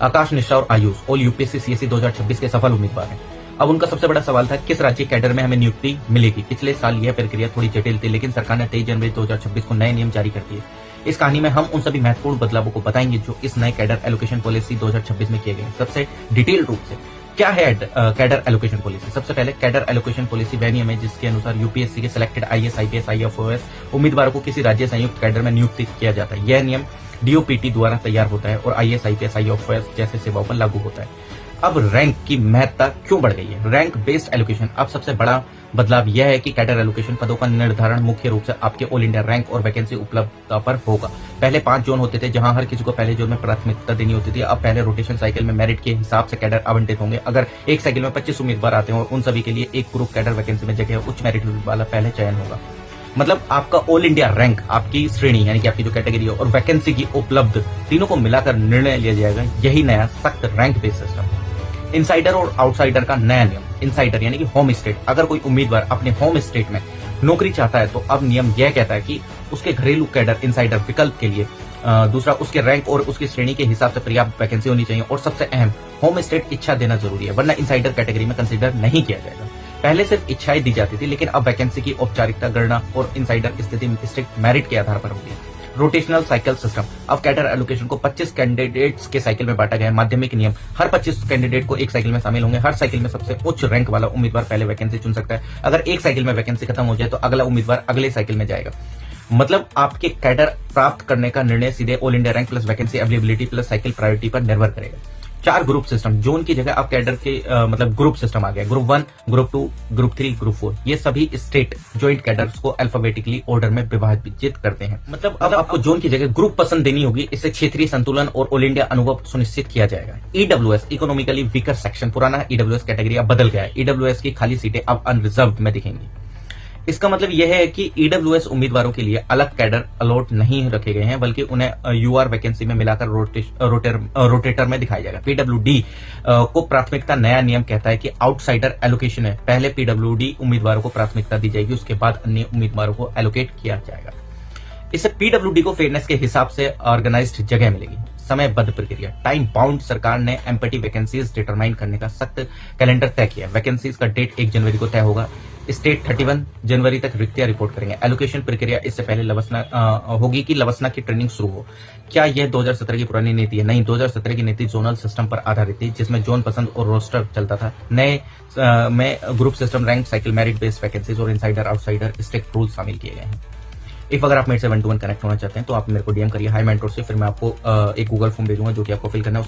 आकाश मिश्रा और Ayush all UPSC CSC 2026 के सफल उम्मीदवार हैं। अब उनका सबसे बड़ा सवाल था किस राज्य कैडर में हमें नियुक्ति मिलेगी। पिछले साल यह प्रक्रिया थोड़ी जटिल थी, लेकिन सरकार ने 23 जनवरी 2026 को नए नियम जारी कर दिए। इस कहानी में हम उन सभी महत्वपूर्ण बदलावों को बताएंगे जो इस नए कैडर एलोकेशन पॉलिसी 2026 में किए गए। सबसे डिटेल रूप से क्या है कैडर एलोकेशन पॉलिसी। सबसे पहले कैडर एलोकेशन पॉलिसी वह नियम है जिसके अनुसार यूपीएससी के सिलेक्टेड आईएएस आईपीएस आईएफओएस उम्मीदवारों को किसी राज्य संयुक्त कैडर में नियुक्त किया जाता है। यह नियम डीओपीटी द्वारा तैयार होता है और आईएएस आईपीएस आईएफओएस जैसे सेवाओं पर लागू होता है। अब रैंक की महत्ता क्यों बढ़ गई है। Rank based allocation. अब सबसे बड़ा बदलाव यह है कि कैडर एलोकेशन पदों का निर्धारण मुख्य रूप से आपके ऑल इंडिया रैंक और वैकेंसी उपलब्धता पर होगा। पहले 5 जोन होते थे जहां हर किसी को पहले जोन में प्राथमिकता देनी होती थी। अब पहले रोटेशन साइकिल में मेरिट के हिसाब से कैडर आवंटित होंगे। अगर एक साइकिल में 25 उम्मीदवार आते हैं और उन सभी के लिए एक ग्रुप कैडर वैकेंसी में जगह उच्च मेरिट वाला पहले चयन होगा। मतलब आपका ऑल इंडिया रैंक, आपकी श्रेणी यानी कि आपकी जो कैटेगरी है और वैकेंसी की उपलब्ध तीनों को मिलाकर निर्णय लिया जाएगा। यही नया सख्त रैंक बेस्ड सिस्टम। इनसाइडर और आउटसाइडर का नया नियम। इनसाइडर यानी कि होम स्टेट। अगर कोई उम्मीदवार अपने होम स्टेट में नौकरी चाहता है तो अब नियम यह कहता है कि उसके घरेलू कैडर इनसाइडर विकल्प के लिए दूसरा उसके रैंक और उसकी श्रेणी के हिसाब से पर्याप्त वैकेंसी होनी चाहिए और सबसे अहम होम स्टेट इच्छा देना जरूरी है, वरना इनसाइडर कैटेगरी में कंसीडर नहीं किया जाएगा। पहले सिर्फ इच्छाएं दी जाती थी, लेकिन अब वैकेंसी की औपचारिकता गणना और इनसाइडर स्थिति स्ट्रिक्ट मेरिट के आधार पर होगी। Rotational cycle system. अब कैडर एलोकेशन को 25 कैंडिडेट्स के साइकिल में बांटा गया है। माध्यमिक नियम। हर 25 कैंडिडेट को एक साइकिल में शामिल होंगे। हर साइकिल में सबसे उच्च रैंक वाला उम्मीदवार पहले वैकेंसी चुन सकता है। अगर एक साइकिल में वैकेंसी खत्म हो जाए तो अगला उम्मीदवार अगले साइकिल में जाएगा। मतलब आपके कैडर प्राप्त करने का निर्णय सीधे all India rank plus vacancy availability plus cycle priority पर निर्भर करेगा। 4 ग्रुप सिस्टम। जोन की जगह आप कैडर के मतलब ग्रुप सिस्टम आ गया। Group 1, group 2, group 3, group 4। ये सभी स्टेट ज्वाइंट कैडर्स को अल्फाबेटिकली ऑर्डर में विभाजित करते हैं। मतलब अब आपको जोन की जगह ग्रुप पसंद देनी होगी। इससे क्षेत्रीय संतुलन और ऑल इंडिया अनुभव सुनिश्चित किया जाएगा। EWS economically weaker section. पुराना ईडब्ल्यूएस कैटेगरी अब बदल गया है। ईडब्ल्यूएस की खाली सीटें अब अनरिजर्व्ड में दिखेंगी। इसका मतलब यह है कि ईडब्ल्यूएस उम्मीदवारों के लिए अलग कैडर अलॉट नहीं रखे गए हैं, बल्कि उन्हें यूआर वैकेंसी में मिलाकर रोटेटर में दिखाया जाएगा। पीडब्ल्यूडी को प्राथमिकता। नया नियम कहता है कि आउटसाइडर एलोकेशन है। पहले पीडब्ल्यूडी उम्मीदवारों को प्राथमिकता दी जाएगी, उसके बाद अन्य उम्मीदवारों को एलोकेट किया जाएगा। इससे पीडब्ल्यूडी को फेयरनेस के हिसाब से ऑर्गेनाइज्ड जगह मिलेगी। समयबद्ध प्रक्रिया। Time bound. सरकार ने एम्पटी वैकेंसीज डिटरमाइन करने का सख्त कैलेंडर तय किया। वैकेंसीज का डेट 1 जनवरी को तय होगा। स्टेट 31 जनवरी तक रिक्तियां रिपोर्ट करेंगे। एलोकेशन प्रक्रिया इससे पहले होगी कि लवसना की ट्रेनिंग शुरू हो। क्या यह 2017 की पुरानी नीति है? नहीं, 2017 की नीति जोनल सिस्टम पर आधारित थी, जिसमें जोन पसंद और रोस्टर चलता था। नए में group system, rank cycle, merit based vacancies और इनसाइडर आउटसाइडर स्ट्रिक्ट रूल शामिल किए गए हैं। अगर आप मेरे से 1-to-1 कनेक्ट होना चाहते हैं तो आप मेरे को डीएम करिए हाई मेंटोर से, फिर मैं आपको एक गूगल फॉर्म भेजूंगा जो कि आपको फिल करना है।